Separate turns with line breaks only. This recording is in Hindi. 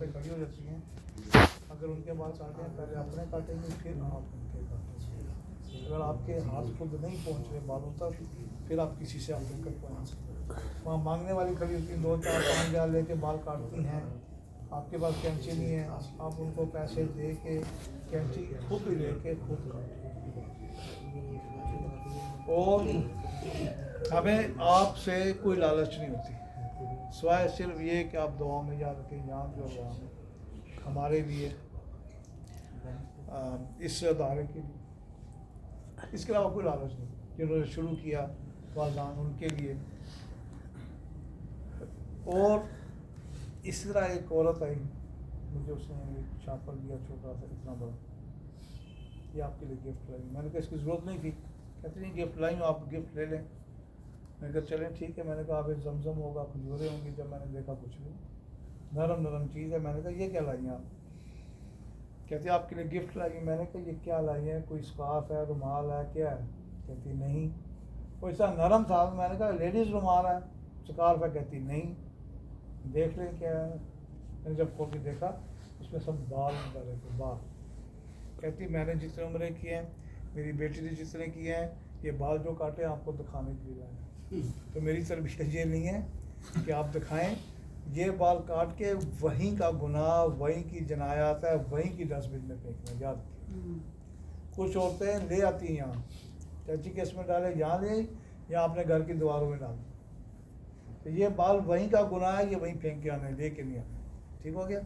पे खड़ी हो जाती हैं, अगर उनके बाल काटे हैं पहले अपने काटेंगे फिर आप उनके काटेंगे। अगर आपके हाथ खुद नहीं पहुँच रहे बालों तक फिर आप किसी से आप कटवाएंगे। वहाँ मांगने वाली खड़ी होती 2 4 5 हज़ार लेके बाल काटती हैं, आपके पास कैंची नहीं है, आप उनको पैसे दे के कैंची खुद लेके खुद काटेंगे। और हमें आपसे कोई लालच नहीं होती, सिवाय सिर्फ ये कि आप दुआ में याद रखें यहाँ भी और वहाँ में हमारे लिए इस अदारे के लिए। इसके अलावा कोई लालच नहीं। जिन्होंने शुरू किया वाजान उनके लिए। और इस तरह एक औरत आई, मुझे उसने एक शापर दिया छोटा सा इतना बड़ा, ये आपके लिए गिफ्ट लाई। मैंने कहा इसकी ज़रूरत नहीं थी, कहते नहीं गिफ्ट लाई हूँ आप गिफ्ट ले लें। मैंने कहा चलें ठीक है। मैंने कहा आप जमजम होगा खजूरें होंगी, जब मैंने देखा कुछ नहीं, नरम नरम चीज़ है। मैंने कहा ये क्या लाई हैं आप? कहती आपके लिए गिफ्ट लाई। मैंने कहा ये क्या लाई है, कोई स्कार्फ है, रुमाल है, क्या है? कहती नहीं। कोई ऐसा नरम था। मैंने कहा लेडीज़ रुमाल है, स्कार्फ है? कहती नहीं। देख लें क्या है। मैंने जब खोल के देखा उसमें सब बाल डाले थे, बाल। कहती मैंने जितने उम्र किए हैं, मेरी बेटी ने जितने किए हैं, ये बाल जो काटे आपको दिखाने के लिए लाए। तो मेरी तरबियत ये नहीं है कि आप दिखाएं, ये बाल काट के वहीं का गुनाह, वहीं की जनायात है, वहीं की डस्टबिन में फेंकना। याद रखिए। कुछ औरतें ले आती हैं यहाँ, चाची के इसमें डाले, यहाँ ले या अपने घर की दीवारों में डाल। तो ये बाल वहीं का गुनाह है, ये वहीं फेंक के आने, ले के नहीं आने। ठीक हो गया।